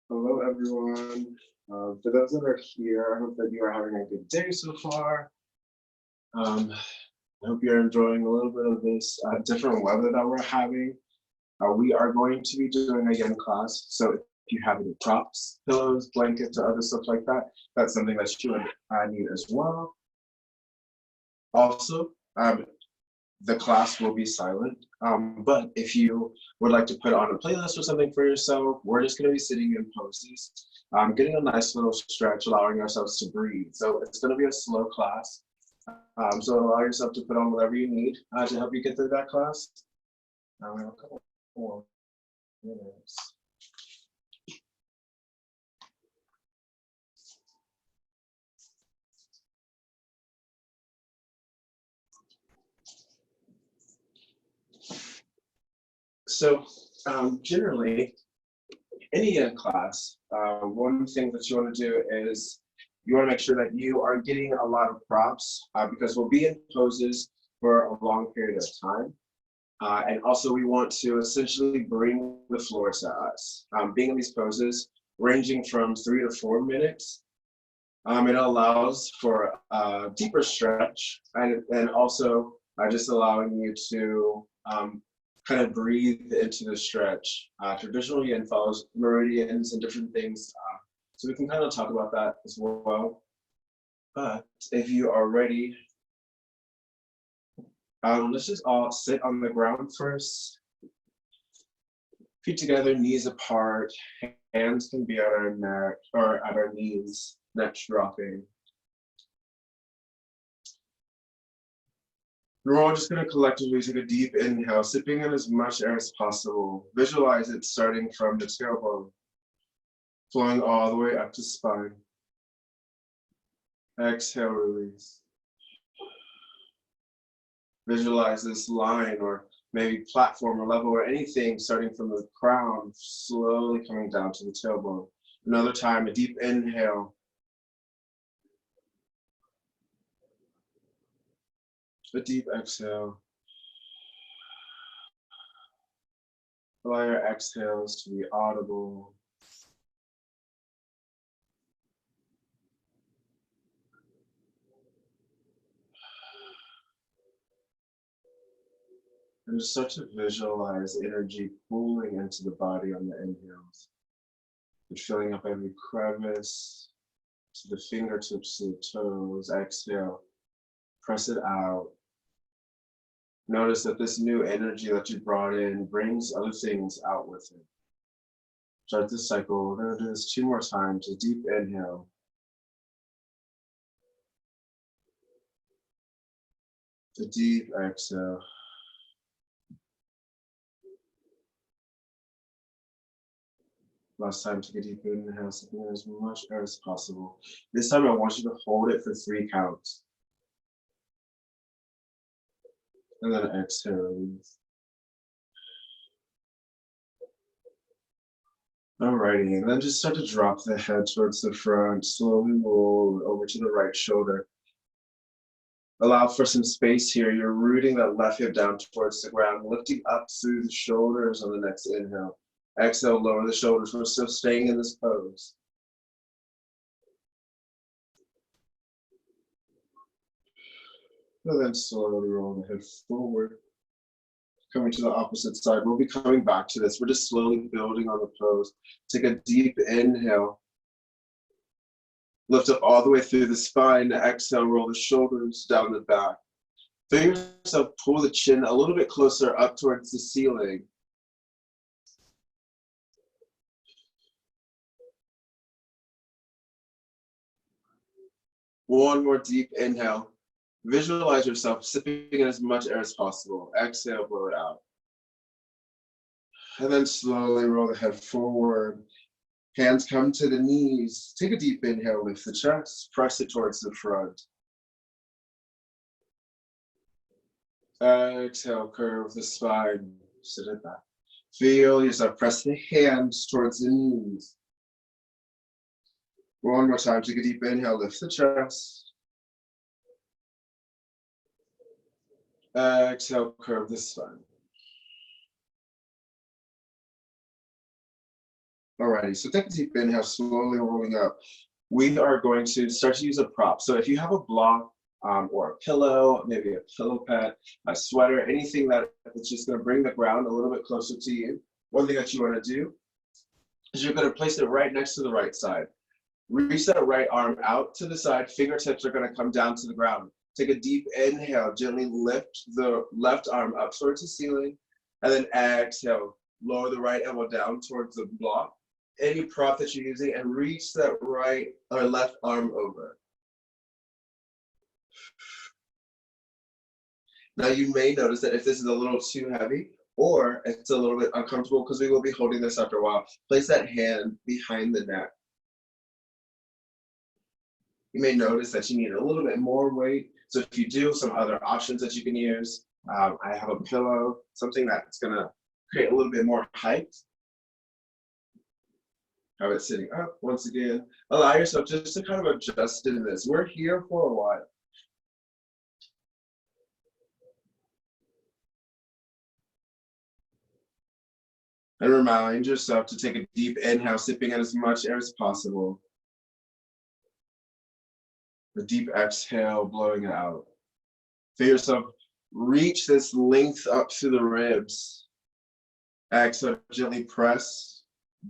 Hello, everyone. For those that are here, I hope that you are having a good day so far. I hope you're enjoying a little bit of this different weather that we're having. We are going to be doing a yin class, so if you have any props, pillows, blankets, or other stuff like that, that's something that you would need as well. Also, the class will be silent, but if you would like to put on a playlist or something for yourself, we're just going to be sitting in poses, getting a nice little stretch, allowing ourselves to breathe. So it's going to be a slow class. So allow yourself to put on whatever you need to help you get through that class. We have a couple more minutes. So generally, any yin class, one thing that you want to do is you want to make sure that you are getting a lot of props because we'll be in poses for a long period of time. And also we want to essentially bring the floor to us. Being in these poses, ranging from 3 to 4 minutes, it allows for a deeper stretch and also just allowing you to kind of breathe into the stretch. Traditional yin follows meridians and different things. So we can kind of talk about that as well. But if you are ready, let's just all sit on the ground first. Feet together, knees apart. Hands can be at our neck or at our knees, neck dropping. We're all just going to collectively take a deep inhale, sipping in as much air as possible. Visualize it starting from the tailbone, flowing all the way up to spine. Exhale, release. Visualize this line or maybe platform or level or anything starting from the crown, slowly coming down to the tailbone. Another time, a deep inhale. A deep exhale. Allow your exhales to be audible. And just start to visualize energy pooling into the body on the inhales. You're filling up every crevice to the fingertips, to the toes. Exhale, press it out. Notice that this new energy that you brought in brings other things out with it. Start this cycle. We're going to do this 2 more times. A deep inhale. A deep exhale. Last time, take a deep inhale, sipping in as much air as possible. This time, I want you to hold it for 3 counts. And then exhale. Alrighty, and then just start to drop the head towards the front, slowly roll over to the right shoulder. Allow for some space here. You're rooting that left hip down towards the ground, lifting up through the shoulders on the next inhale. Exhale, lower the shoulders. We're still staying in this pose. And then slowly roll the head forward. Coming to the opposite side. We'll be coming back to this. We're just slowly building on the pose. Take a deep inhale. Lift up all the way through the spine. Exhale, roll the shoulders down the back. Feel yourself pull the chin a little bit closer up towards the ceiling. One more deep inhale. Visualize yourself sipping in as much air as possible. Exhale, blow it out. And then slowly roll the head forward. Hands come to the knees. Take a deep inhale, lift the chest, press it towards the front. Exhale, curve the spine, sit it back. Feel yourself press the hands towards the knees. One more time, take a deep inhale, lift the chest. Exhale, curve the spine. Alrighty, so take a deep inhale, slowly rolling up. We are going to start to use a prop. So if you have a block or a pillow, maybe a pillow pad, a sweater, anything that's just going to bring the ground a little bit closer to you, one thing that you want to do is you're going to place it right next to the right side. Reach that right arm out to the side. Fingertips are going to come down to the ground. Take a deep inhale. Gently lift the left arm up towards the ceiling. And then exhale. Lower the right elbow down towards the block. Any prop that you're using, and reach that right or left arm over. Now you may notice that if this is a little too heavy or it's a little bit uncomfortable, because we will be holding this after a while, place that hand behind the neck. You may notice that you need a little bit more weight. So if you do, some other options that you can use. I have a pillow, something that's gonna create a little bit more height. Have it sitting up once again. Allow yourself just to kind of adjust in this. We're here for a while. And remind yourself to take a deep inhale, sipping in as much air as possible. A deep exhale, blowing it out. Feel yourself reach this length up through the ribs. Exhale, gently press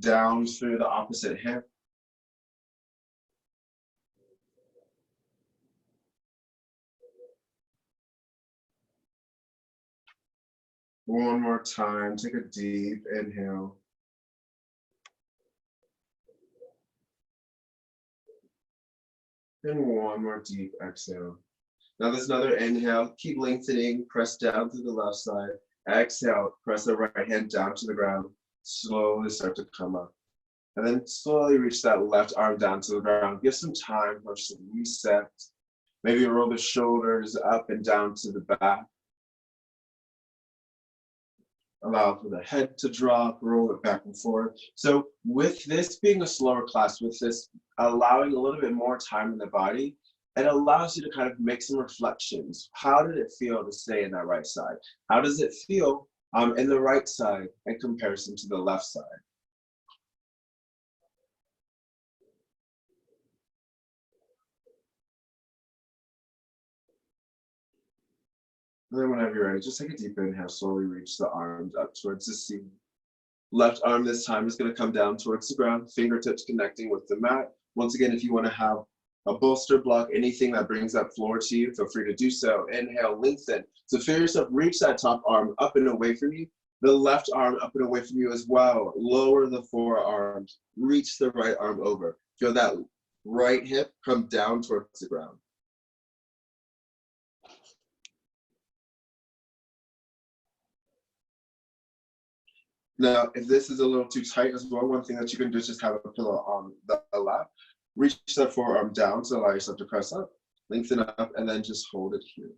down through the opposite hip. One more time, take a deep inhale. And one more deep exhale. Now there's another inhale, keep lengthening, press down to the left side. Exhale, press the right hand down to the ground. Slowly start to come up. And then slowly reach that left arm down to the ground. Give some time for some reset. Maybe roll the shoulders up and down to the back. Allow for the head to drop, roll it back and forth. So with this being a slower class, with this allowing a little bit more time in the body, it allows you to kind of make some reflections. How did it feel to stay in that right side? How does it feel in the right side in comparison to the left side? And then whenever you're ready, just take a deep inhale, slowly reach the arms up towards the ceiling. Left arm this time is going to come down towards the ground, fingertips connecting with the mat. Once again, if you want to have a bolster block, anything that brings that floor to you, feel free to do so. Inhale, lengthen. So feel yourself reach that top arm up and away from you. The left arm up and away from you as well. Lower the forearms, reach the right arm over. Feel that right hip come down towards the ground. Now, if this is a little too tight as well, one thing that you can do is just have a pillow on the lap. Reach that forearm down to allow yourself to press up, lengthen up, and then just hold it here.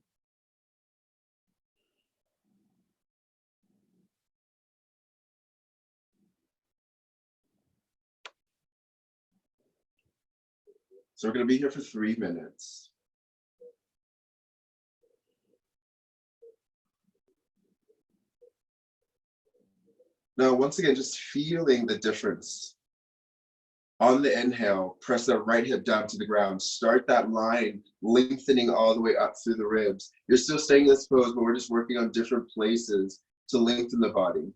So we're going to be here for 3 minutes. Now, once again, just feeling the difference. On the inhale, press that right hip down to the ground. Start that line, lengthening all the way up through the ribs. You're still staying in this pose, but we're just working on different places to lengthen the body.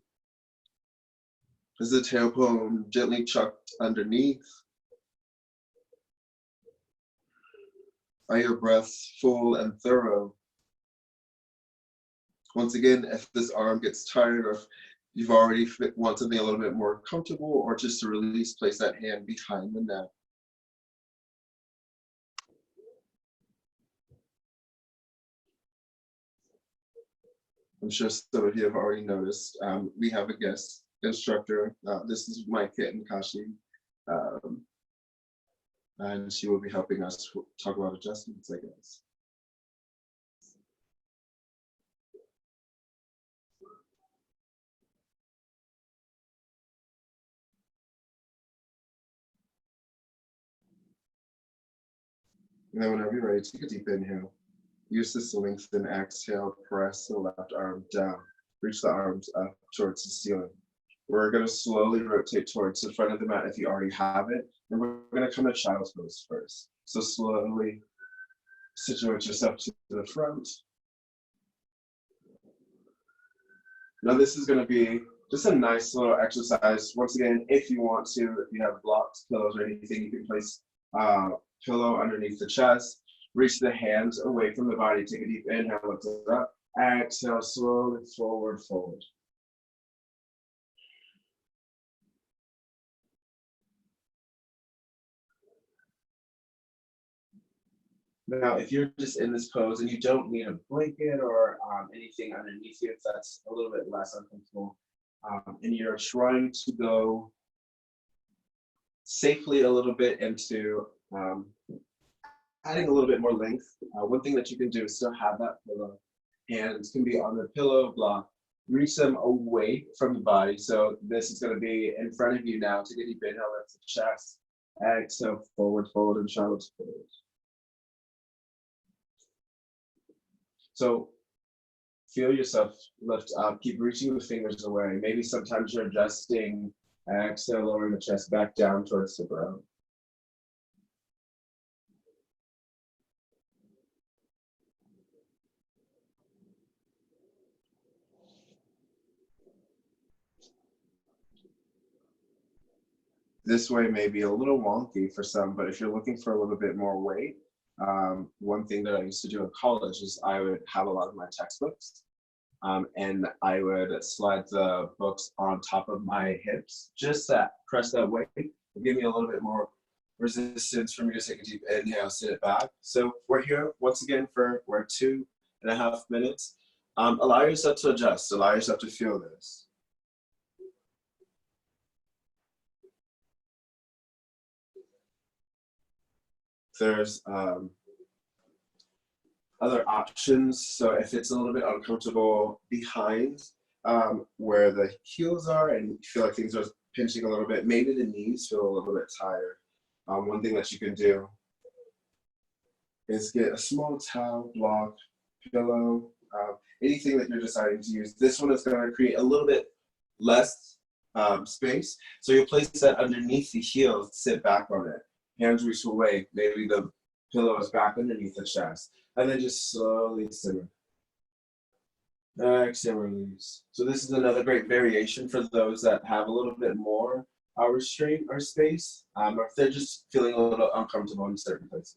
As the tailbone gently chucked underneath. Are your breaths full and thorough? Once again, if this arm gets tired or if you've already want something a little bit more comfortable or just to release, place that hand behind the neck. I'm sure some of you have already noticed, we have a guest instructor. This is my kit and Kashi. And she will be helping us talk about adjustments, I guess. And then whenever you're ready, take a deep inhale. Use this to lengthen, exhale, press the left arm down. Reach the arms up towards the ceiling. We're going to slowly rotate towards the front of the mat if you already have it. And we're going to come to child's pose first. So slowly situate yourself to the front. Now this is going to be just a nice little exercise. Once again, if you want to, if you have blocks, pillows, or anything, you can place a pillow underneath the chest. Reach the hands away from the body. Take a deep inhale, lift it up. Exhale, slowly forward, fold. Now, if you're just in this pose and you don't need a blanket or anything underneath you, if that's a little bit less uncomfortable, and you're trying to go safely a little bit into adding a little bit more length, one thing that you can do is still have that pillow. Hands can be on the pillow block. Reach them away from the body. So this is going to be in front of you now. Take a deep inhale, lift the chest. Exhale, forward fold and child's pose. So feel yourself lift up. Keep reaching the fingers away. Maybe sometimes you're adjusting. Exhale, lowering the chest back down towards the ground. This way may be a little wonky for some, but if you're looking for a little bit more weight, one thing that I used to do in college is I would have a lot of my textbooks, and I would slide the books on top of my hips, just that, press that weight, give me a little bit more resistance for me to take a deep inhale, sit it back. So we're here once again we're 2.5 minutes. Allow yourself to adjust, allow yourself to feel this. There's other options. So if it's a little bit uncomfortable behind where the heels are and you feel like things are pinching a little bit, maybe the knees feel a little bit tired. One thing that you can do is get a small towel, block, pillow, anything that you're deciding to use. This one is going to create a little bit less space. So you'll place that underneath the heels, sit back on it. Hands reach away, maybe the pillow is back underneath the chest, and then just slowly simmer. Exhale, release. So this is another great variation for those that have a little bit more restraint or space, or if they're just feeling a little uncomfortable in certain places.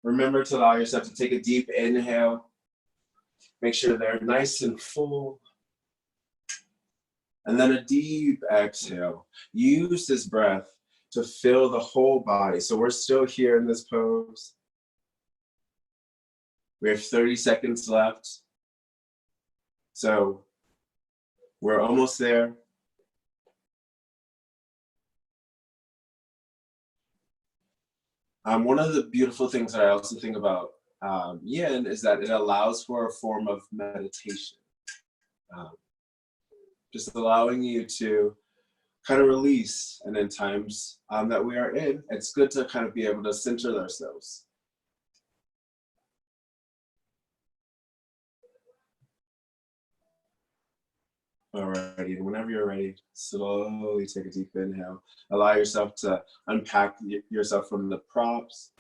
Remember to allow yourself to take a deep inhale. Make sure they're nice and full. And then a deep exhale. Use this breath to fill the whole body. So we're still here in this pose. We have 30 seconds left. So we're almost there. One of the beautiful things that I also think about Yin is that it allows for a form of meditation. Just allowing you to kind of release, and in times that we are in, it's good to kind of be able to center ourselves. Alrighty, and whenever you're ready, slowly take a deep inhale. Allow yourself to unpack yourself from the props.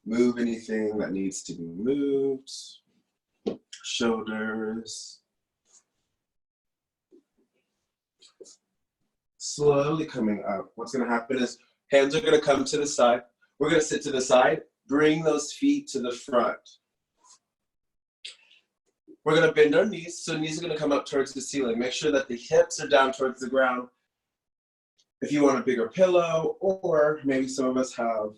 Move anything that needs to be moved. Shoulders. Slowly coming up. What's going to happen is hands are going to come to the side. We're going to sit to the side. Bring those feet to the front. We're going to bend our knees, so knees are going to come up towards the ceiling. Make sure that the hips are down towards the ground. If you want a bigger pillow, or maybe some of us have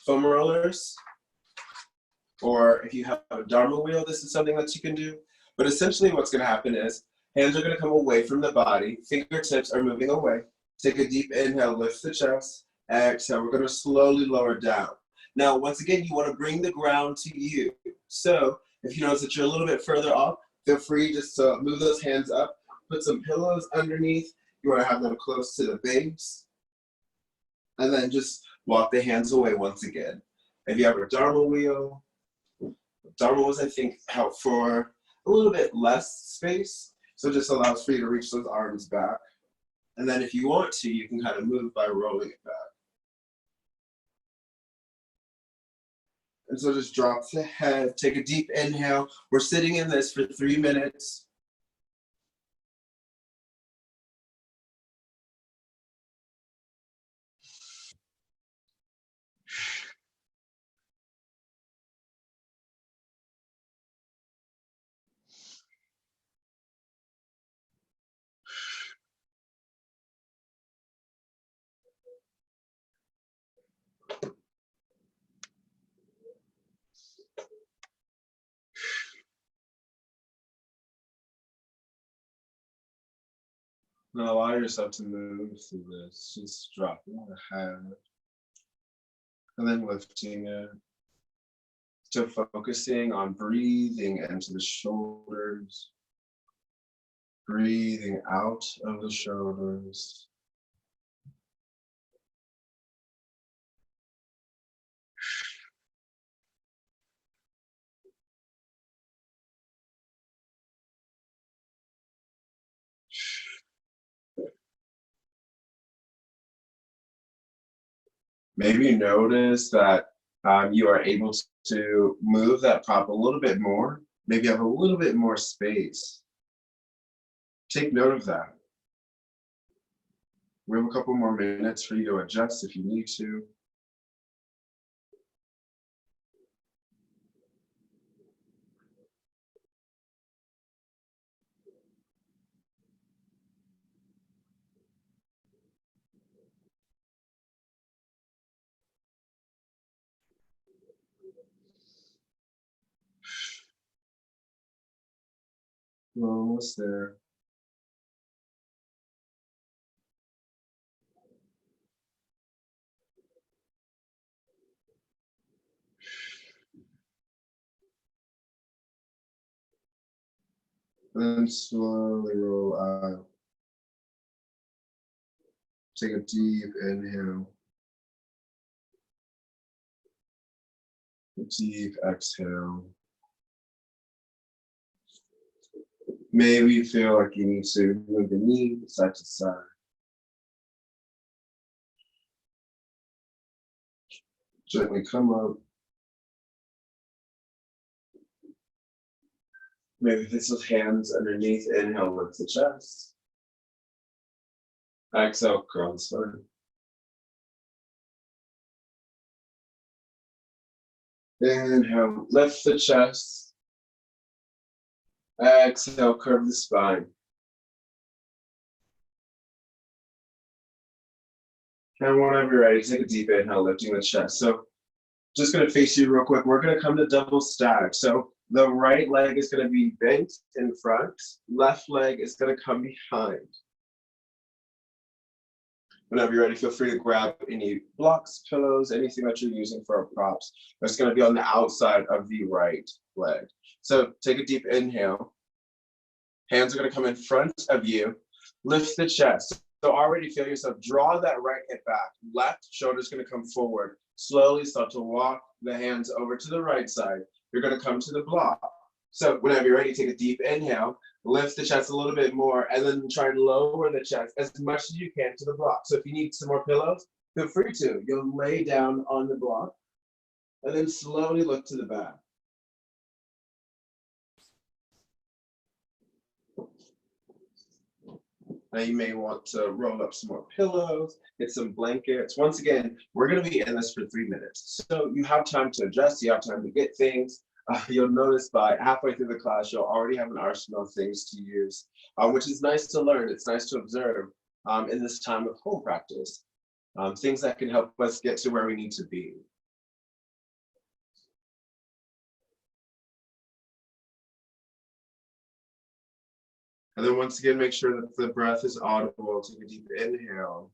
foam rollers, or if you have a Dharma wheel, this is something that you can do. But essentially what's going to happen is hands are going to come away from the body. Fingertips are moving away. Take a deep inhale, lift the chest. Exhale, we're going to slowly lower down. Now, once again, you want to bring the ground to you. So if you notice that you're a little bit further off, feel free just to move those hands up, put some pillows underneath. You want to have them close to the base. And then just walk the hands away once again. If you have a Dharma wheel, Dharma wheels, I think, help for a little bit less space. So it just allows for you to reach those arms back. And then if you want to, you can kind of move by rolling it back. And so just drop the head, take a deep inhale. We're sitting in this for 3 minutes. Now allow yourself to move through this. Just dropping the head and then lifting it. Still focusing on breathing into the shoulders, breathing out of the shoulders. Maybe you notice that you are able to move that prop a little bit more. Maybe have a little bit more space. Take note of that. We have a couple more minutes for you to adjust if you need to. We're almost there. Then slowly roll out. Take a deep inhale. A deep exhale. Maybe you feel like you need to move the knee side to side. Gently come up. Maybe place those hands underneath. Inhale, lift the chest. Exhale, curl the spine. Inhale, lift the chest. Exhale, curve the spine. And whenever you're ready, take a deep inhale, lifting the chest. So just going to face you real quick. We're going to come to double stack. So the right leg is going to be bent in front. Left leg is going to come behind. Whenever you're ready, feel free to grab any blocks, pillows, anything that you're using for our props. That's going to be on the outside of the right leg. So take a deep inhale. Hands are going to come in front of you. Lift the chest. So already feel yourself draw that right hip back. Left shoulder is going to come forward. Slowly start to walk the hands over to the right side. You're going to come to the block. So whenever you're ready, take a deep inhale. Lift the chest a little bit more, and then try and lower the chest as much as you can to the block. So if you need some more pillows, feel free to. You'll lay down on the block, and then slowly look to the back. Now you may want to roll up some more pillows, get some blankets. Once again, we're going to be in this for 3 minutes. So you have time to adjust, you have time to get things. You'll notice by halfway through the class, you'll already have an arsenal of things to use, which is nice to learn. It's nice to observe in this time of home practice, things that can help us get to where we need to be. And then once again, make sure that the breath is audible. Take a deep inhale,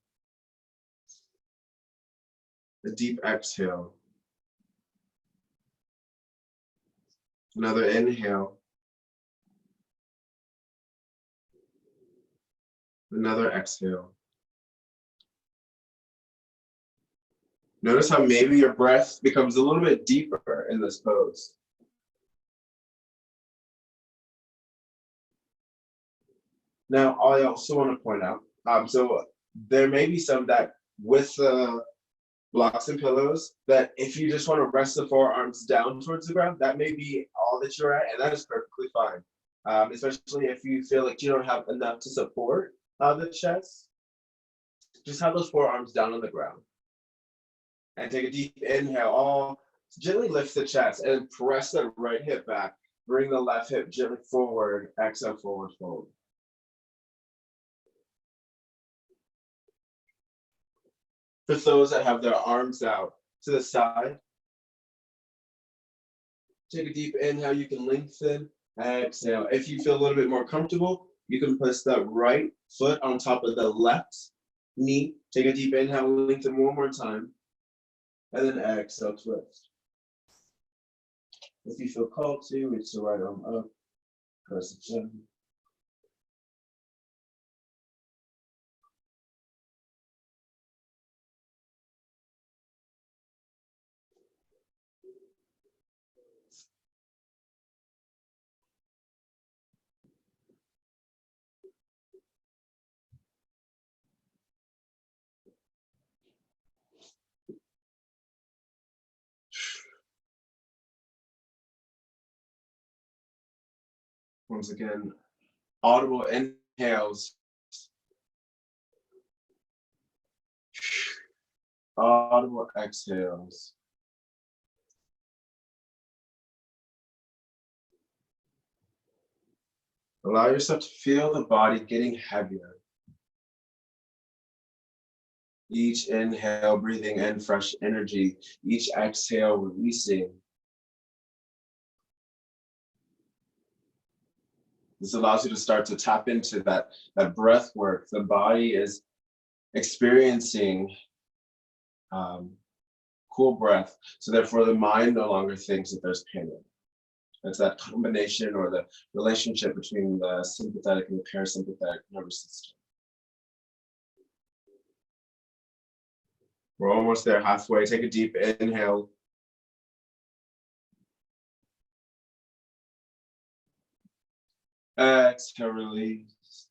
a deep exhale. Another inhale. Another exhale. Notice how maybe your breath becomes a little bit deeper in this pose. Now, I also want to point out, so there may be some that with blocks and pillows, that if you just want to rest the forearms down towards the ground, that may be all that you're at, and that is perfectly fine. Especially if you feel like you don't have enough to support the chest, just have those forearms down on the ground. And take a deep inhale. Gently lift the chest and press the right hip back. Bring the left hip gently forward. Exhale, forward, fold. For those that have their arms out to the side, take a deep inhale. You can lengthen. Exhale. If you feel a little bit more comfortable, you can place the right foot on top of the left knee. Take a deep inhale. Lengthen one more time. And then exhale, twist. If you feel called to, reach the right arm up, press it gently. Once again, audible inhales. Audible exhales. Allow yourself to feel the body getting heavier. Each inhale, breathing in fresh energy. Each exhale, releasing. This allows you to start to tap into that breath work. The body is experiencing cool breath, so therefore the mind no longer thinks that there's pain. It's that combination or the relationship between the sympathetic and the parasympathetic nervous system. We're almost there, halfway. Take a deep inhale. Exhale, release.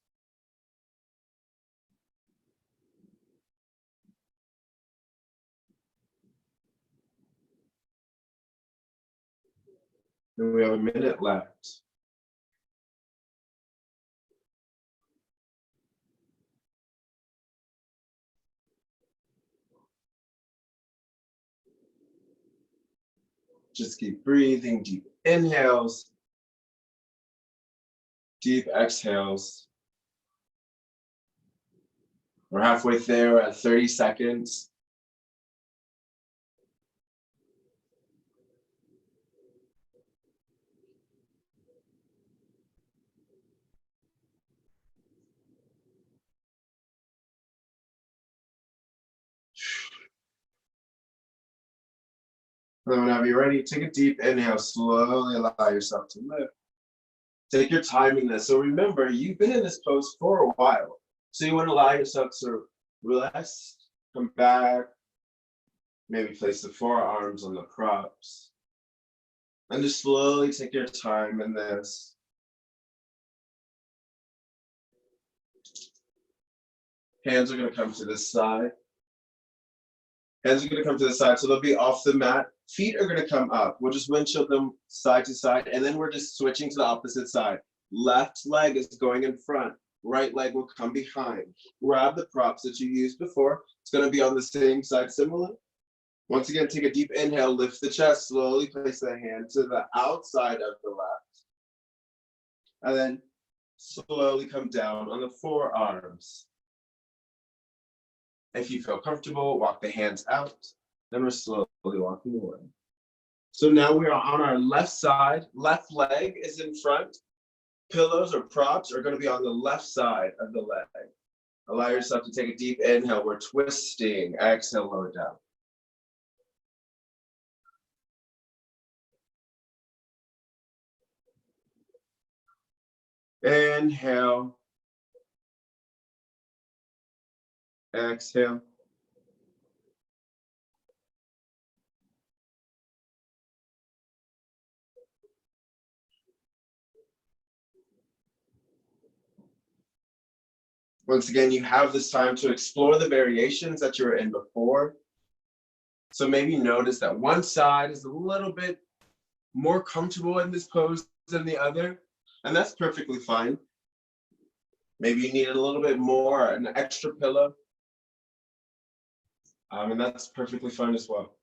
And we have a minute left. Just keep breathing, deep inhales, deep exhales. We're halfway there at 30 seconds. And whenever you're ready, take a deep inhale, slowly allow yourself to lift. Take your time in this. So remember, you've been in this pose for a while. So you want to allow yourself to relax, come back, maybe place the forearms on the props. And just slowly take your time in this. Hands are going to come to this side. Hands are going to come to the side, so they'll be off the mat. Feet are going to come up. We'll just windshield them side to side, and then we're just switching to the opposite side. Left leg is going in front. Right leg will come behind. Grab the props that you used before. It's going to be on the same side, similar. Once again, take a deep inhale, lift the chest, slowly place the hand to the outside of the left. And then slowly come down on the forearms. If you feel comfortable, walk the hands out. Then we're slowly walking away. So now we are on our left side. Left leg is in front. Pillows or props are going to be on the left side of the leg. Allow yourself to take a deep inhale. We're twisting. Exhale, lower down. Inhale. Exhale. Once again, you have this time to explore the variations that you were in before. So maybe notice that one side is a little bit more comfortable in this pose than the other, and that's perfectly fine. Maybe you need a little bit more, an extra pillow, and that's perfectly fine as well.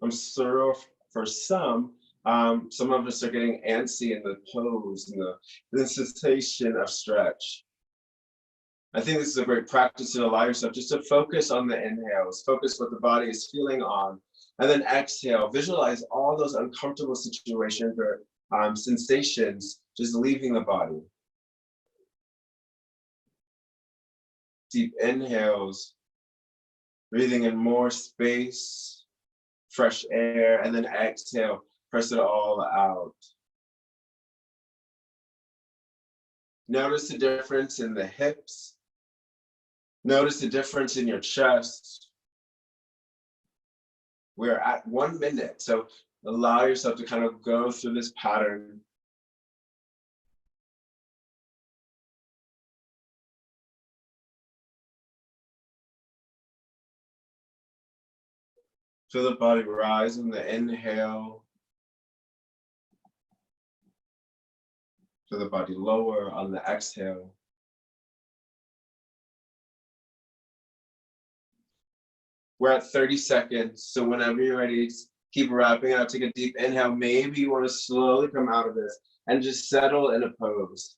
I'm sure for some of us are getting antsy in the pose and the sensation of stretch. I think this is a great practice to allow yourself just to focus on the inhales, focus what the body is feeling on, and then exhale. Visualize all those uncomfortable situations or sensations just leaving the body. Deep inhales, breathing in more space, fresh air, and then exhale, press it all out. Notice the difference in the hips. Notice the difference in your chest. We're at 1 minute, so allow yourself to kind of go through this pattern. Feel the body rise on the inhale. Feel the body lower on the exhale. We're at 30 seconds, so whenever you're ready, keep wrapping it up. Take a deep inhale. Maybe you want to slowly come out of this and just settle in a pose.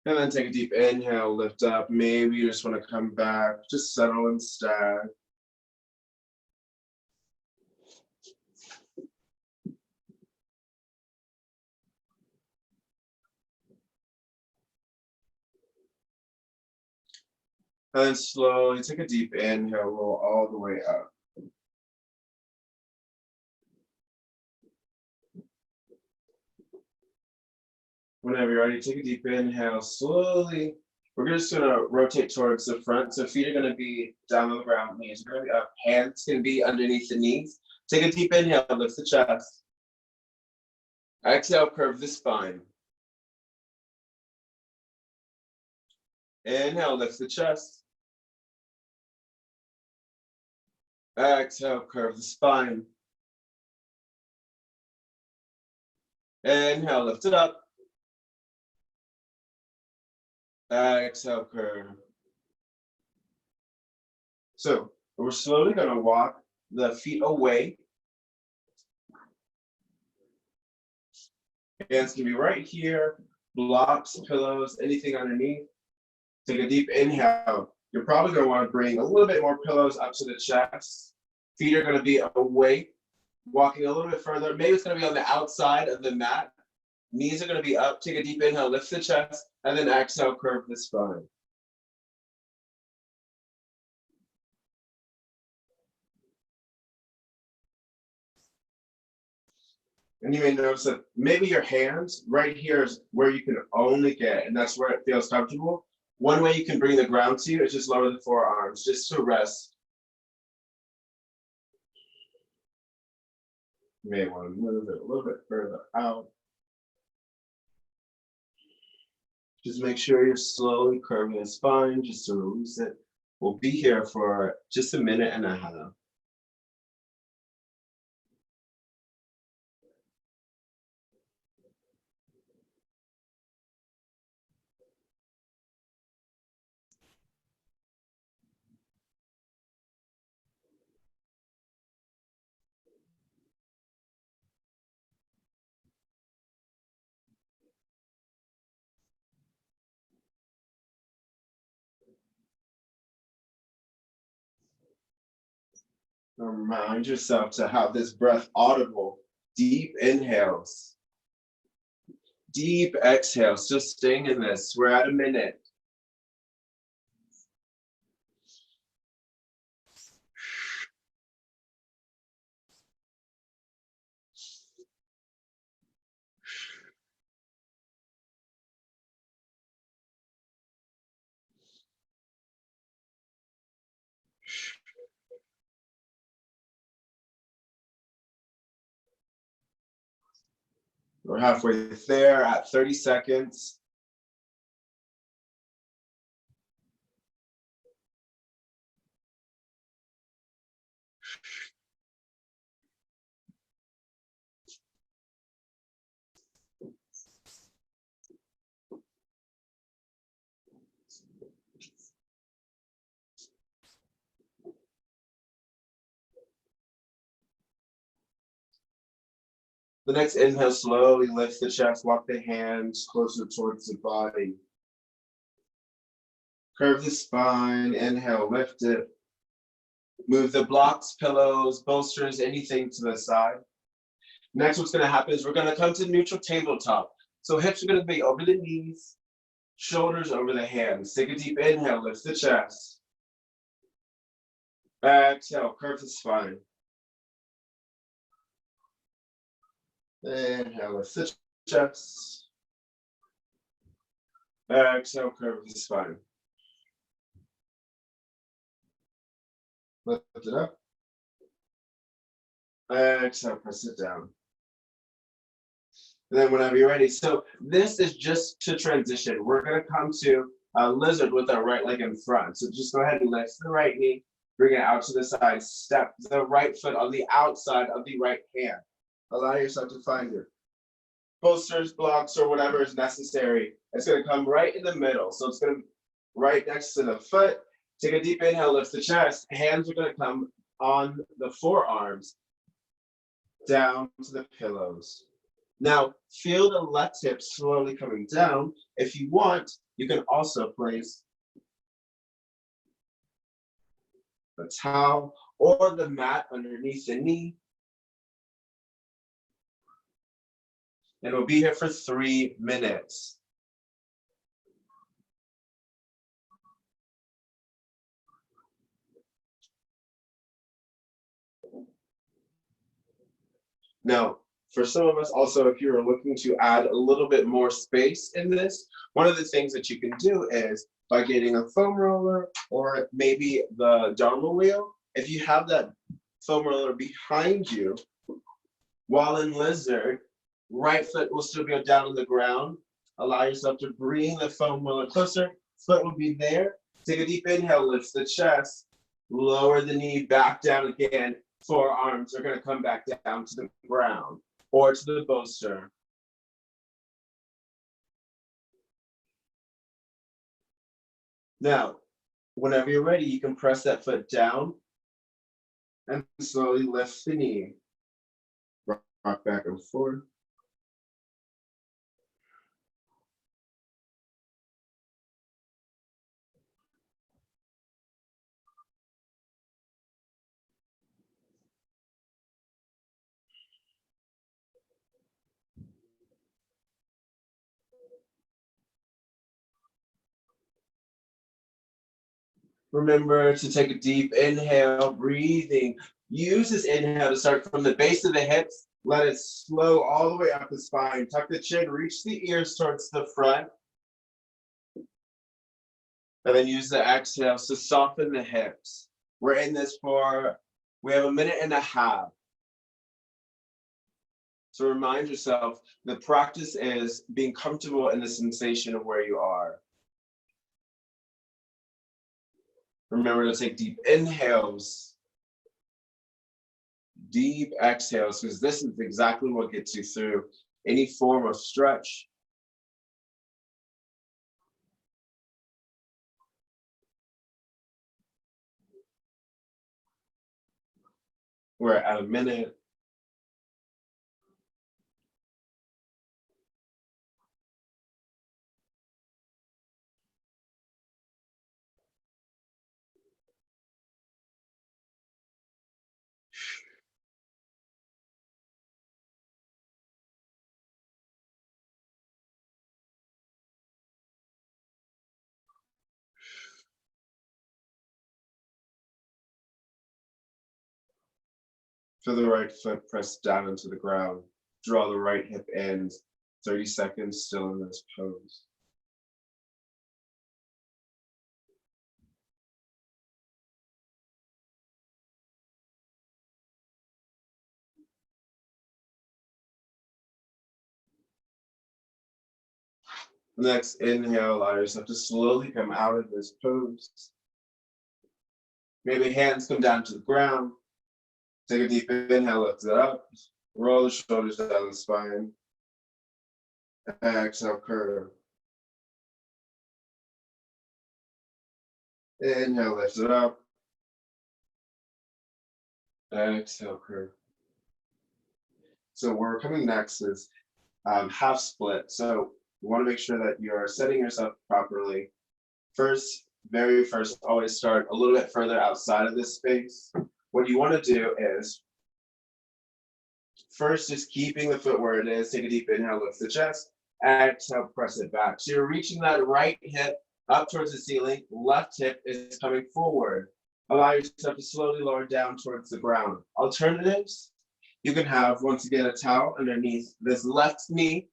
And then take a deep inhale, lift up. Maybe you just want to come back, just settle and stag. And then slowly take a deep inhale, roll all the way up. Whenever you're ready, take a deep inhale, slowly. We're just gonna rotate towards the front. So feet are gonna be down on the ground, knees are gonna be up, hands can be underneath the knees. Take a deep inhale, lift the chest. Exhale, curve the spine. Inhale, lift the chest. Exhale, curve the spine. Inhale, lift it up. Exhale, curve. So we're slowly gonna walk the feet away. Hands can be right here, blocks, pillows, anything underneath. Take a deep inhale. You're probably gonna wanna bring a little bit more pillows up to the chest. Feet are gonna be away, walking a little bit further. Maybe it's gonna be on the outside of the mat. Knees are gonna be up. Take a deep inhale, lift the chest, and then exhale, curve the spine. And you may notice that maybe your hands right here is where you can only get, and that's where it feels comfortable. One way you can bring the ground to you is just lower the forearms, just to rest. You may want to move it a little bit further out. Just make sure you're slowly curving the spine just to release it. We'll be here for just a minute and a half. Remind yourself to have this breath audible. Deep inhales. Deep exhales. Just staying in this. We're at a minute. We're halfway there at 30 seconds. The next inhale, slowly lift the chest, walk the hands closer towards the body. Curve the spine, inhale, lift it. Move the blocks, pillows, bolsters, anything to the side. Next, what's gonna happen is we're gonna come to neutral tabletop. So hips are gonna be over the knees, shoulders over the hands. Take a deep inhale, lift the chest. Exhale, curve the spine. Inhale, lift the chest. Exhale, curve the spine. Lift it up. Exhale, press it down. And then whenever you're ready. So this is just to transition. We're gonna come to a lizard with our right leg in front. So just go ahead and lift the right knee, bring it out to the side, step the right foot on the outside of the right hand. Allow yourself to find your bolsters, blocks, or whatever is necessary. It's gonna come right in the middle. So it's gonna be right next to the foot. Take a deep inhale, lift the chest. Hands are gonna come on the forearms, down to the pillows. Now, feel the left hip slowly coming down. If you want, you can also place the towel or the mat underneath the knee. And we'll be here for 3 minutes. Now, for some of us also, if you're looking to add a little bit more space in this, one of the things that you can do is by getting a foam roller or maybe the Dharma wheel. If you have that foam roller behind you, while in lizard, right foot will still go down on the ground. Allow yourself to bring the foam roller closer. Foot will be there. Take a deep inhale, lift the chest, lower the knee back down again. Forearms are going to come back down to the ground or to the bolster. Now, whenever you're ready, you can press that foot down and slowly lift the knee. Rock back and forth. Remember to take a deep inhale, breathing. Use this inhale to start from the base of the hips. Let it slow all the way up the spine. Tuck the chin, reach the ears towards the front. And then use the exhales to soften the hips. We're in this for, we have 1.5 minutes. So remind yourself, the practice is being comfortable in the sensation of where you are. Remember to take deep inhales, deep exhales, because this is exactly what gets you through any form of stretch. We're at 1 minute. Feel the right foot press down into the ground. Draw the right hip in. 30 seconds still in this pose. Next, inhale, allow yourself to slowly come out of this pose. Maybe hands come down to the ground. Take a deep inhale, lift it up. Roll the shoulders down the spine. Exhale, curve. Inhale, lift it up. Exhale, curve. So where we're coming next is half split. So you want to make sure that you're setting yourself properly. Very first, always start a little bit further outside of this space. What you want to do is first just keeping the foot where it is. Take a deep inhale, lift the chest. Exhale, press it back. So you're reaching that right hip up towards the ceiling. Left hip is coming forward. Allow yourself to slowly lower down towards the ground. Alternatives, you can have, once again, a towel underneath this left knee.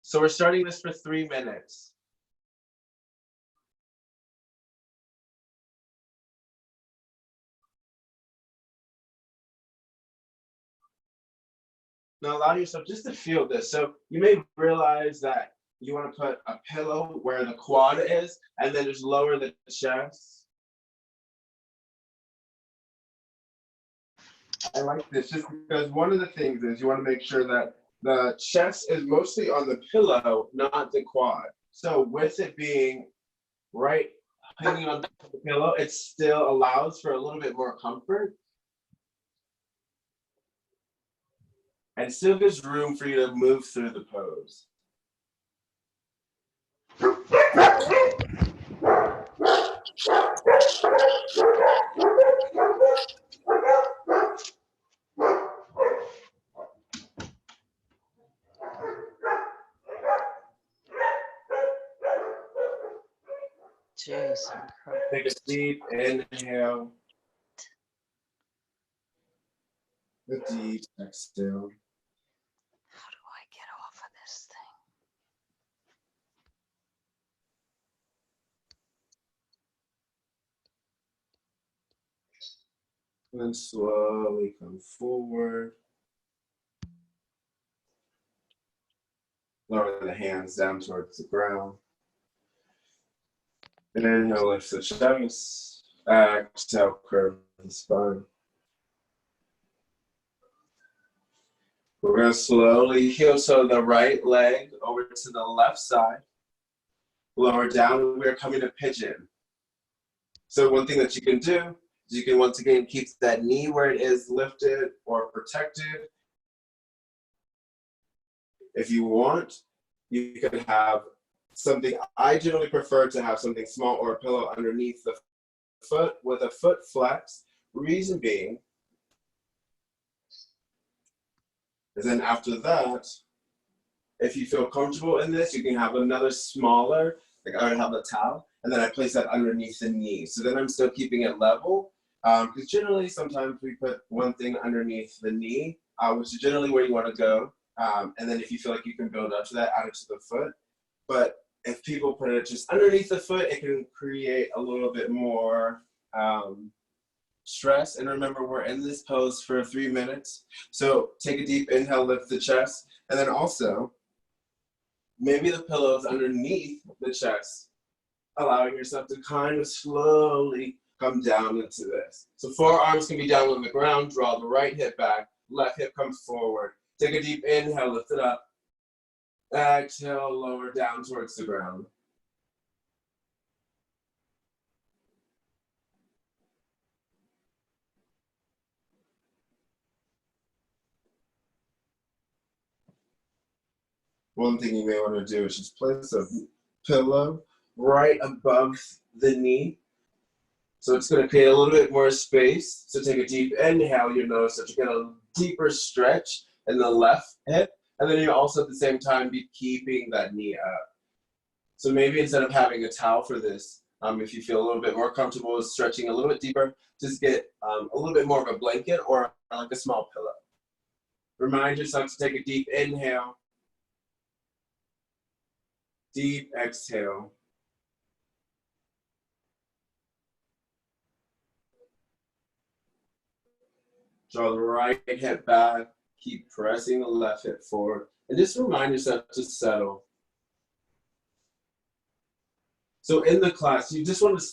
So we're starting this for 3 minutes. Now allow yourself just to feel this. So you may realize that you want to put a pillow where the quad is, and then just lower the chest. I like this just because one of the things is you want to make sure that the chest is mostly on the pillow, not the quad. So with it being right hanging on the pillow, it still allows for a little bit more comfort. And still gives room for you to move through the pose. Jason. Take a deep inhale. A deep exhale. How do I get off of this thing? And slowly come forward. Lower the hands down towards the ground. Inhale, lift the chest. Exhale, curve the spine. We're going to slowly heel so the right leg over to the left side. Lower down, we're coming to pigeon. So one thing that you can do is you can once again keep that knee where it is lifted or protected. If you want, you can have something, I generally prefer to have something small or a pillow underneath the foot with a foot flex. Reason being, and then after that, if you feel comfortable in this, you can have another smaller, like I would have a towel, and then I place that underneath the knee. So then I'm still keeping it level. Because generally, sometimes we put one thing underneath the knee, which is generally where you want to go. And then if you feel like you can build up to that, add it to the foot. But if people put it just underneath the foot, it can create a little bit more stress. And remember, we're in this pose for 3 minutes. So take a deep inhale, lift the chest. And then also, maybe the pillow is underneath the chest, allowing yourself to kind of slowly come down into this. So forearms can be down on the ground. Draw the right hip back. Left hip comes forward. Take a deep inhale, lift it up. Exhale, lower down towards the ground. One thing you may want to do is just place a pillow right above the knee. So it's going to create a little bit more space. So take a deep inhale, you notice that you get a deeper stretch in the left hip. And then you also at the same time be keeping that knee up. So maybe instead of having a towel for this, If you feel a little bit more comfortable with stretching a little bit deeper, just get a little bit more of a blanket or like a small pillow. Remind yourself to take a deep inhale, deep exhale. Draw the right hip back, keep pressing the left hip forward, and just remind yourself to settle. So in the class, you just want to,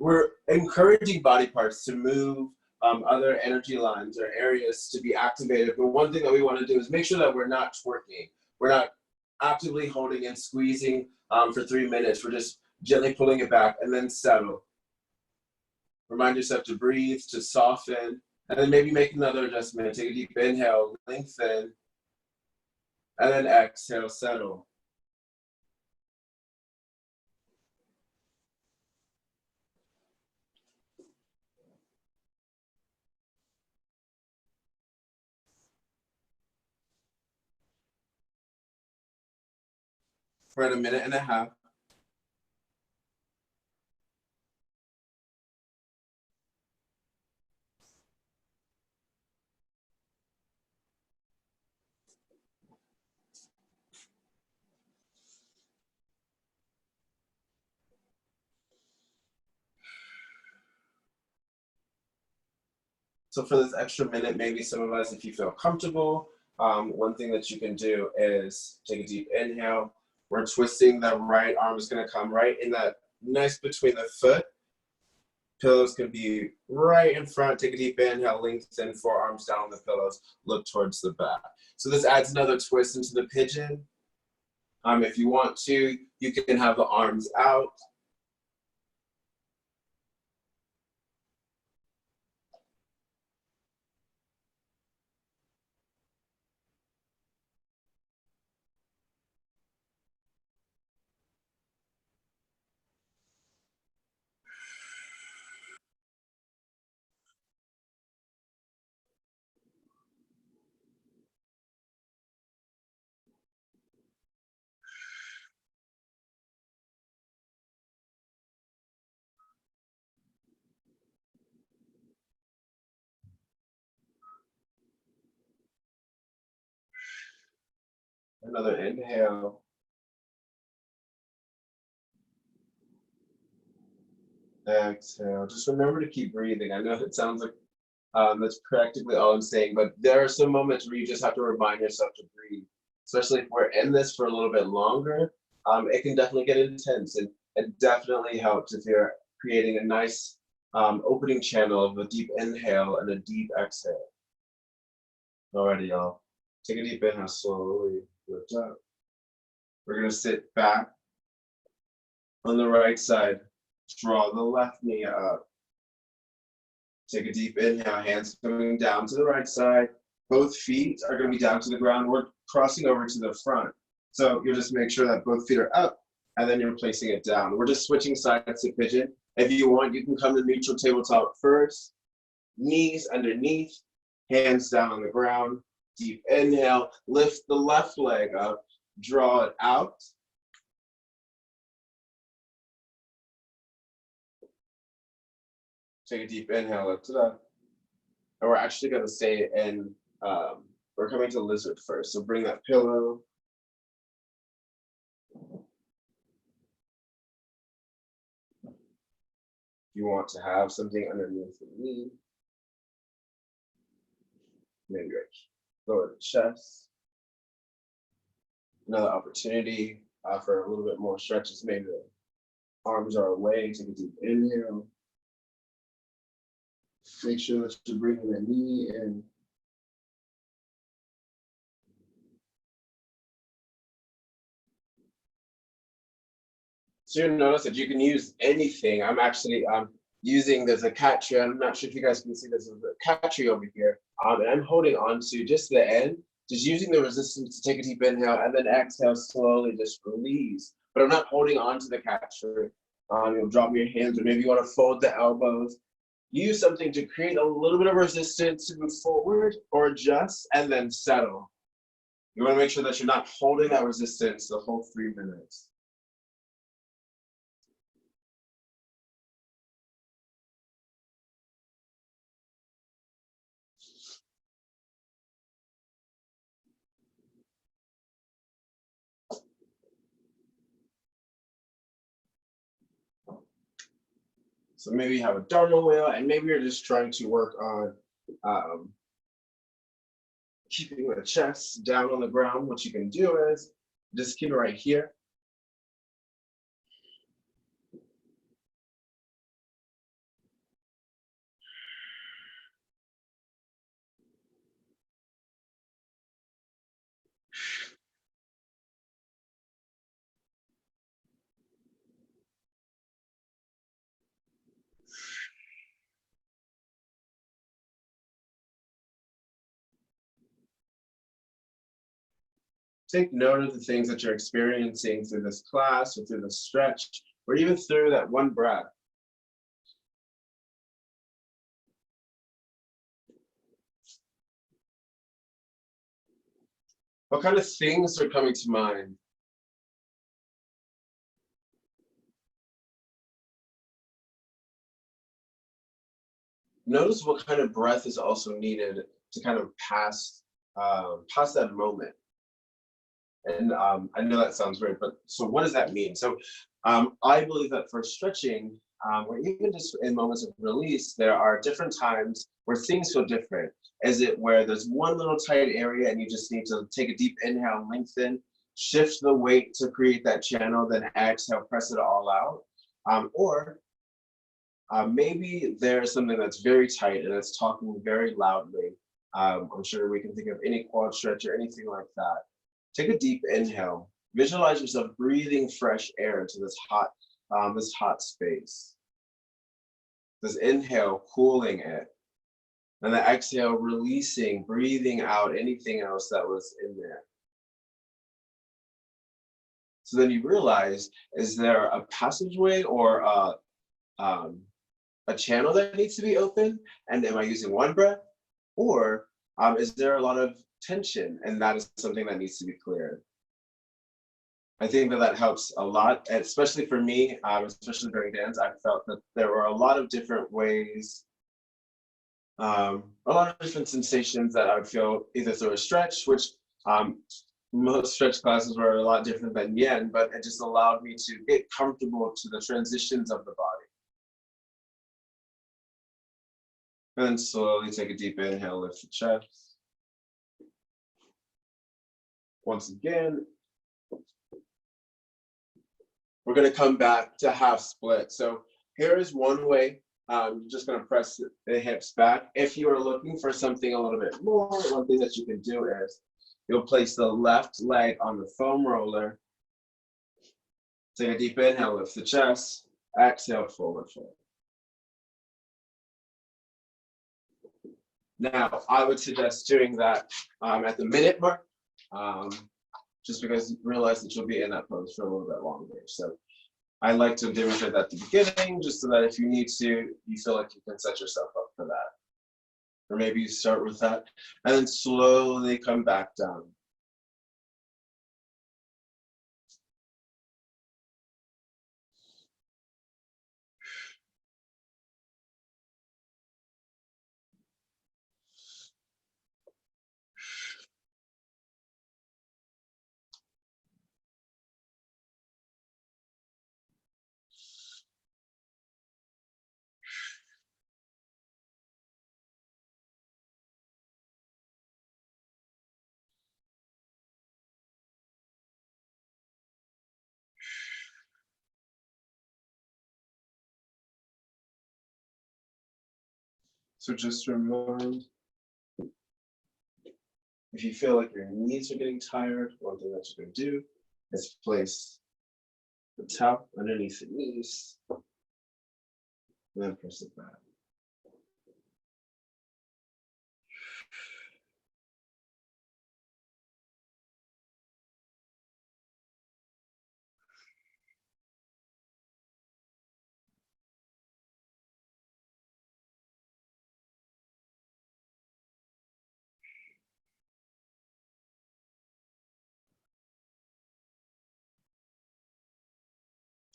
we're encouraging body parts to move, other energy lines or areas to be activated. But one thing that we want to do is make sure that we're not twerking. We're not actively holding and squeezing for 3 minutes. We're just gently pulling it back and then settle. Remind yourself to breathe, to soften, and then maybe make another adjustment. Take a deep inhale, lengthen, and then exhale, settle. For a minute and a half. So for this extra minute, maybe some of us, if you feel comfortable, one thing that you can do is take a deep inhale. We're twisting the right arm is gonna come right in that nice between the foot. Pillows can be right in front. Take a deep inhale, lengthen, forearms down on the pillows, look towards the back. So this adds another twist into the pigeon. If you want to, you can have the arms out. Another inhale. Exhale. Just remember to keep breathing. I know it sounds like that's practically all I'm saying, but there are some moments where you just have to remind yourself to breathe. Especially if we're in this for a little bit longer, it can definitely get intense, and it definitely helps if you're creating a nice opening channel of a deep inhale and a deep exhale. Alrighty, y'all. Take a deep inhale slowly. Lift up. We're gonna sit back on the right side. Draw the left knee up. Take a deep inhale, hands coming down to the right side. Both feet are going to be down to the ground. We're crossing over to the front. So you'll just make sure that both feet are up, and then you're placing it down. We're just switching sides to pigeon. If you want, you can come to neutral tabletop first. Knees underneath, hands down on the ground. Deep inhale, lift the left leg up, draw it out. Take a deep inhale, lift it up. And we're actually going to stay in, we're coming to lizard first. So bring that pillow. You want to have something underneath the knee. Maybe lower the chest. Another opportunity for a little bit more stretches. Maybe the arms are away. Take a deep inhale. Make sure that you're bringing the knee in. So you'll notice that you can use anything. I'm actually using, there's a cat tree. I'm not sure if you guys can see this. There's a cat tree over here. And I'm holding on to just the end, just using the resistance to take a deep inhale and then exhale slowly, just release. But I'm not holding on to the cat tree. You'll drop your hands, or maybe you want to fold the elbows. Use something to create a little bit of resistance to move forward or adjust and then settle. You want to make sure that you're not holding that resistance the whole 3 minutes. So maybe you have a Dharma wheel, and maybe you're just trying to work on keeping the chest down on the ground. What you can do is just keep it right here. Take note of the things that you're experiencing through this class or through the stretch, or even through that one breath. What kind of things are coming to mind? Notice what kind of breath is also needed to kind of pass that moment. And I know that sounds weird, but so what does that mean? So I believe that for stretching, or even just in moments of release, there are different times where things feel different. Is it where there's one little tight area and you just need to take a deep inhale, lengthen, shift the weight to create that channel, then exhale, press it all out? Or maybe there's something that's very tight and it's talking very loudly. I'm sure we can think of any quad stretch or anything like that. Take a deep inhale. Visualize yourself breathing fresh air into this hot space. This inhale cooling it, and the exhale releasing, breathing out anything else that was in there. So then you realize, is there a passageway or a channel that needs to be open? And am I using one breath? Or is there a lot of tension and that is something that needs to be cleared? I think that helps a lot, especially for me, especially during dance. I felt that there were a lot of different ways, a lot of different sensations that I would feel either through a stretch, which most stretch classes were a lot different than Yin, but it just allowed me to get comfortable to the transitions of the body. And then slowly take a deep inhale, lift the chest. Once again, we're going to come back to half split. So here is one way. You're just going to press the hips back. If you are looking for something a little bit more, one thing that you can do is you'll place the left leg on the foam roller. Take a deep inhale, lift the chest. Exhale, forward fold. Now, I would suggest doing that at the minute mark, just because you realize that you'll be in that pose for a little bit longer. So I like to demonstrate that at the beginning, just so that if you need to, you feel like you can set yourself up for that. Or maybe you start with that and then slowly come back down. So just remember, if you feel like your knees are getting tired, one thing that you can do is place the towel underneath the knees, and then press it back.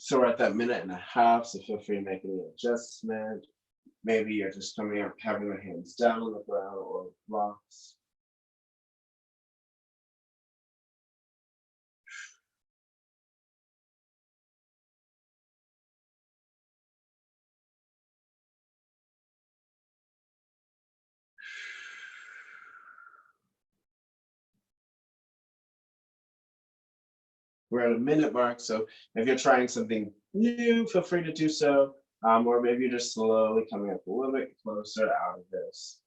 So we're at that minute and a half, so feel free to make any adjustment. Maybe you're just coming up, having the hands down on the ground or blocks. We're at a minute mark, so if you're trying something new, feel free to do so. Or maybe you're just slowly coming up a little bit closer out of this.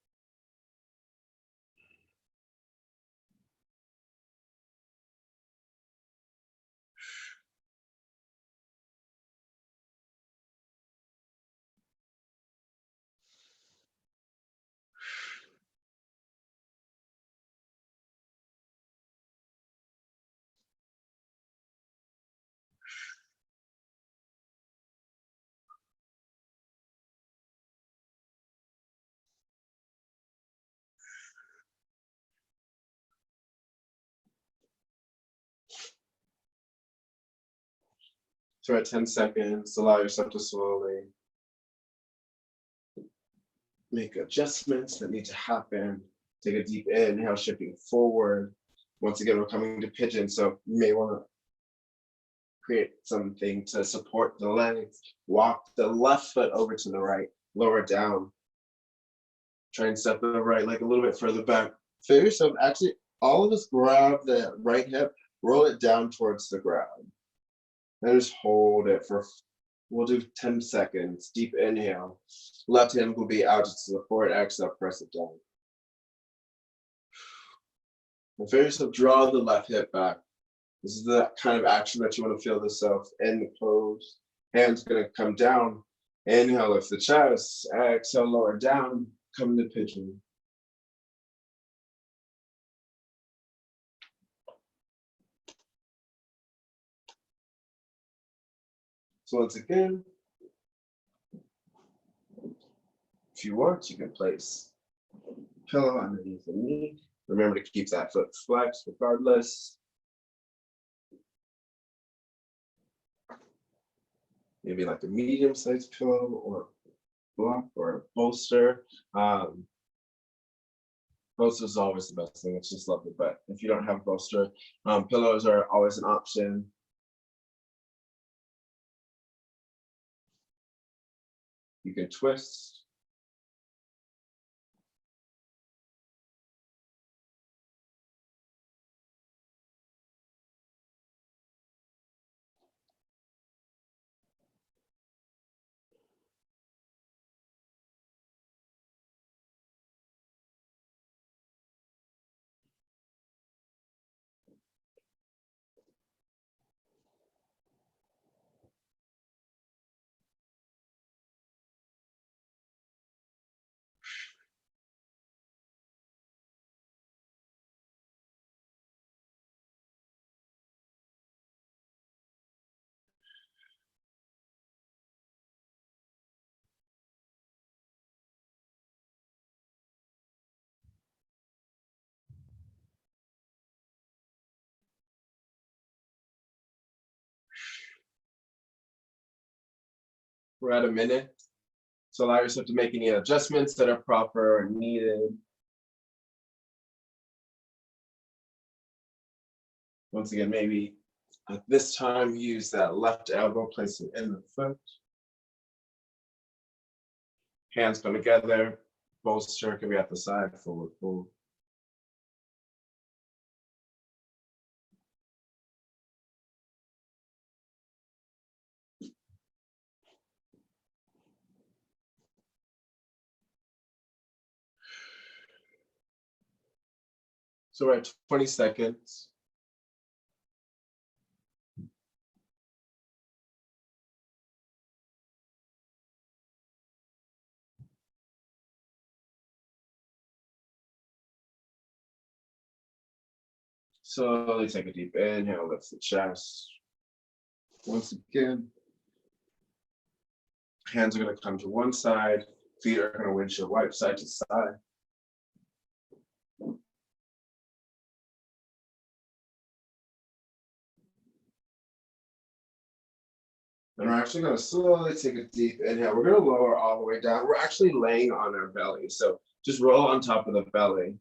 So at 10 seconds, allow yourself to slowly make adjustments that need to happen. Take a deep inhale, shifting forward. Once again, we're coming to pigeon, so you may want to create something to support the legs. Walk the left foot over to the right, lower down. Try and step the right leg a little bit further back. Feel yourself, actually, all of us grab the right hip, roll it down towards the ground. And just hold it for, we'll do 10 seconds. Deep inhale. Left hand will be out to support, exhale, press it down. And feel yourself, draw the left hip back. This is the kind of action that you want to feel this self in the pose. Hands gonna come down. Inhale, lift the chest. Exhale, lower down. Come to pigeon. So once again, if you want, you can place pillow underneath the knee. Remember to keep that foot flexed regardless. Maybe like a medium-sized pillow or block or a bolster. Bolster is always the best thing. It's just lovely. But if you don't have a bolster, pillows are always an option. You can twist. We're at a minute. So allow yourself to make any adjustments that are proper or needed. Once again, maybe at this time, use that left elbow, place it in the foot. Hands come together, bolster can be at the side, forward fold. So we're at 20 seconds. Slowly take a deep inhale, lift the chest. Once again, hands are going to come to one side, feet are going to windshield wipe side to side. And we're actually going to slowly take a deep inhale. We're going to lower all the way down. We're actually laying on our belly. So just roll on top of the belly.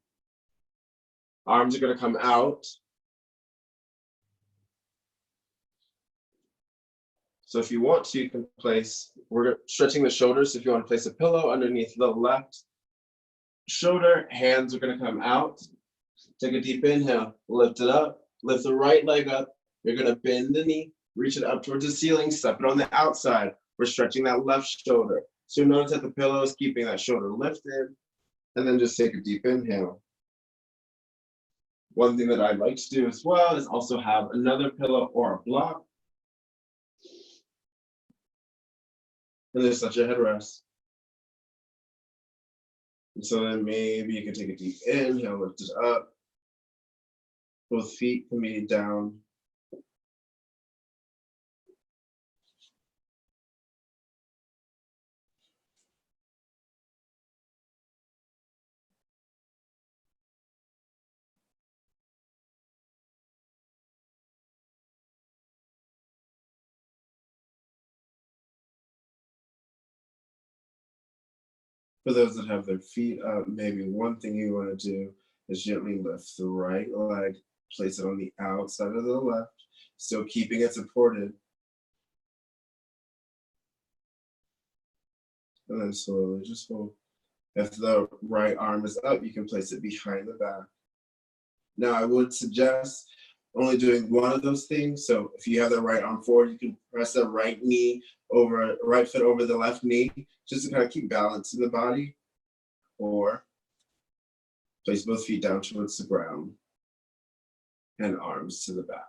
Arms are going to come out. So if you want to, you can place, we're stretching the shoulders. If you want to place a pillow underneath the left shoulder, hands are going to come out. Take a deep inhale, lift it up, lift the right leg up, You're gonna bend the knee, reach it up towards the ceiling, step it on the outside. We're stretching that left shoulder. So notice that the pillow is keeping that shoulder lifted, and then just take a deep inhale. One thing that I like to do as well is also have another pillow or a block. And just let your head rest. And so then maybe you can take a deep inhale, lift it up. Both feet can be down. For those that have their feet up, maybe one thing you want to do is gently lift the right leg, place it on the outside of the left, still keeping it supported. And then slowly just hold. If the right arm is up, you can place it behind the back. Now, I would suggest only doing one of those things. So if you have the right arm forward, you can press the right foot over the left knee, just to kind of keep balance in the body. Or place both feet down towards the ground and arms to the back.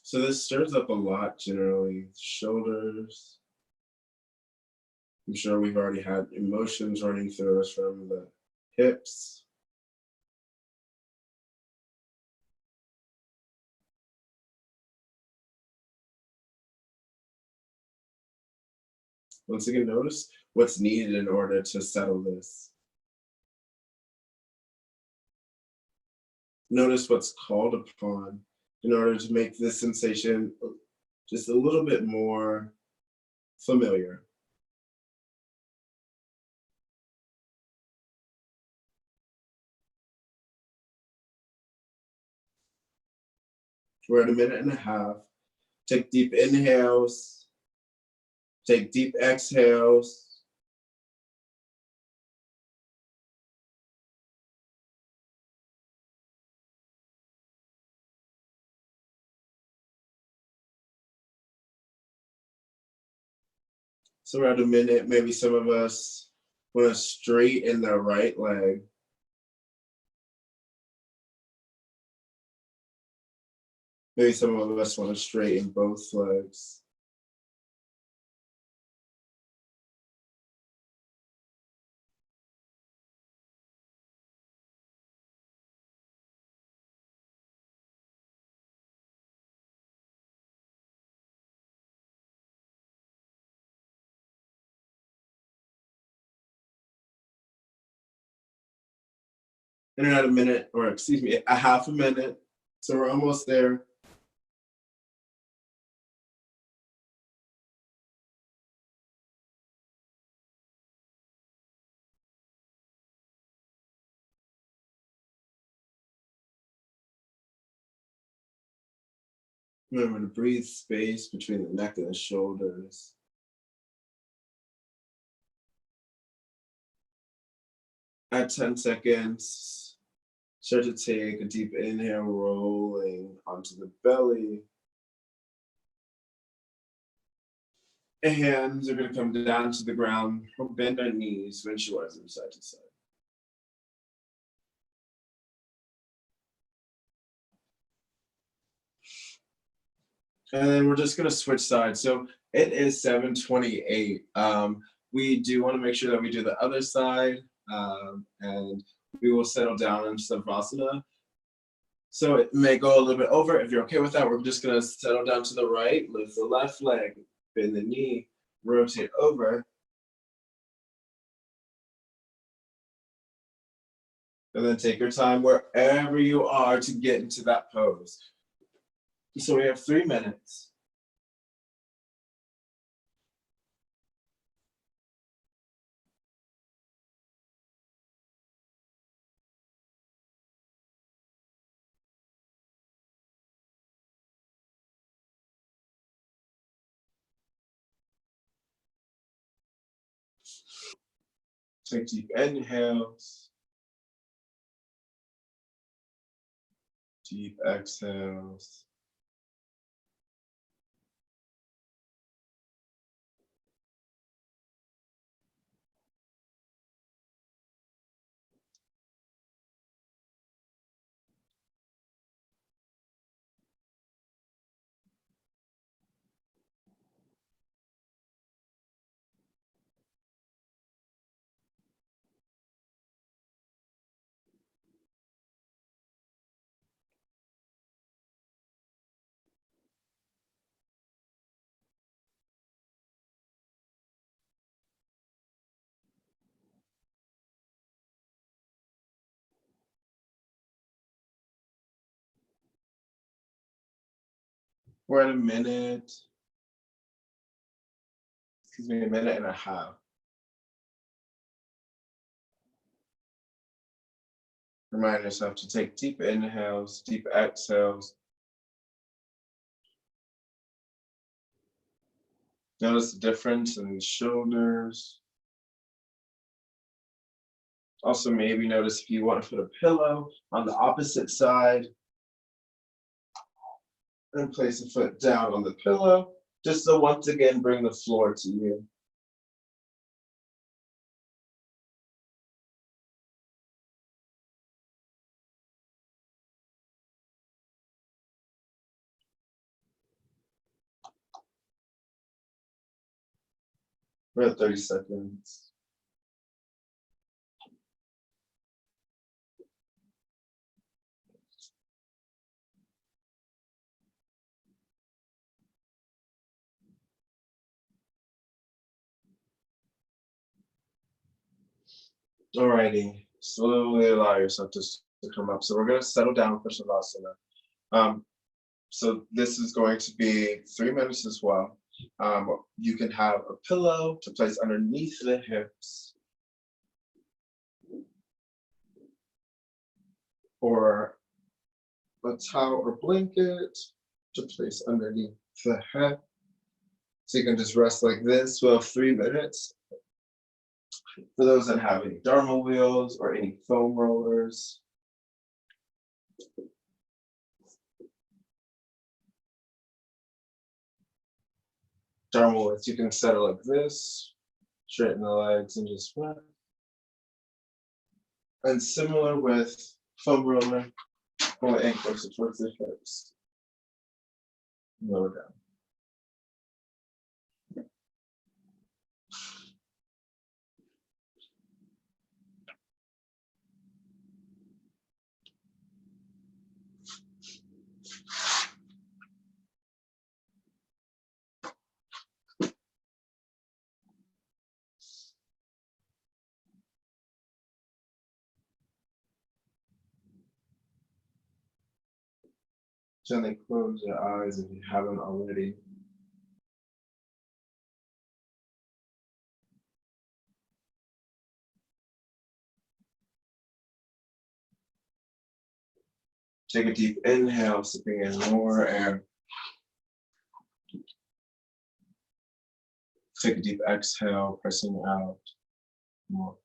So this stirs up a lot generally, shoulders. I'm sure we've already had emotions running through us from the hips. Once again, notice what's needed in order to settle this. Notice what's called upon in order to make this sensation just a little bit more familiar. We're at 1.5 minutes. Take deep inhales. Take deep exhales. So we're at 1 minute. Maybe some of us want to straighten the right leg. Maybe some of us want to straighten both legs. And at 1 minute, or excuse me, a 1/2 minute. So we're almost there. Remember to breathe space between the neck and the shoulders. At 10 seconds, start to take a deep inhale, rolling onto the belly. Hands are going to come down to the ground. We'll bend our knees, windshield from side to side. And then we're just going to switch sides. So it is 7:28. We do want to make sure that we do the other side, and we will settle down in Savasana. So it may go a little bit over. If you're okay with that, we're just going to settle down to the right, lift the left leg, bend the knee, rotate over. And then take your time wherever you are to get into that pose. So we have 3 minutes. Take deep inhales. Deep exhales. We're at a minute and a half. Remind yourself to take deep inhales, deep exhales. Notice the difference in the shoulders. Also, maybe notice if you want to put a pillow on the opposite side and place a foot down on the pillow, just to once again bring the floor to you. We're at 30 seconds. Alrighty, slowly allow yourself to come up. So we're going to settle down for Savasana. So this is going to be 3 minutes as well. You can have a pillow to place underneath the hips, or a towel or blanket to place underneath the head. So you can just rest like this. We'll have 3 minutes. For those that have any Dharma wheels or any foam rollers. Dharma wheels, you can settle like this, straighten the legs and just rest. And similar with foam roller, pull the ankles towards the hips. Lower down. Gently close your eyes if you haven't already. Take a deep inhale, sipping in more air. Take a deep exhale, pressing out more.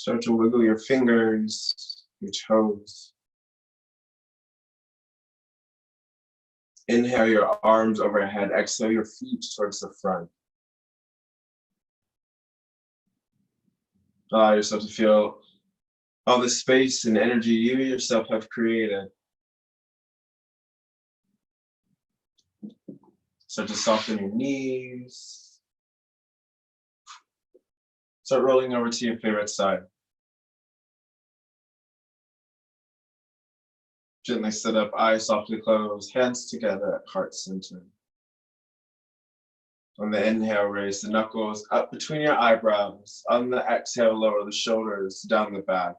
Start to wiggle your fingers, your toes. Inhale your arms overhead. Exhale your feet towards the front. Allow yourself to feel all the space and energy you yourself have created. Start to soften your knees. Start rolling over to your favorite side. Gently sit up, eyes softly closed, hands together at heart center. On the inhale, raise the knuckles up between your eyebrows. On the exhale, lower the shoulders down the back.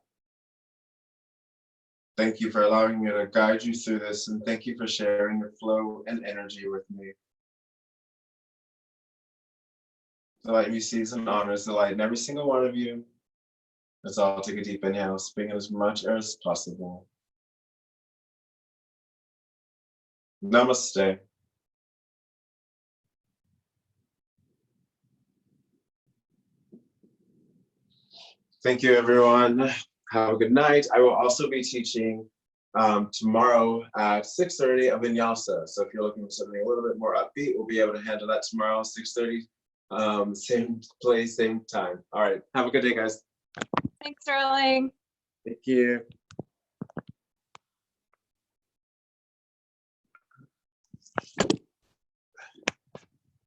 Thank you for allowing me to guide you through this, and thank you for sharing your flow and energy with me. The light in you sees and honors the light in every single one of you. Let's all take a deep inhale, bring in as much air as possible. Namaste. Thank you, everyone. Have a good night. I will also be teaching tomorrow at 6:30 a vinyasa. So if you're looking for something a little bit more upbeat, we'll be able to handle that tomorrow, 6:30, same place, same time. All right. Have a good day, guys. Thanks, Sterling. Thank you.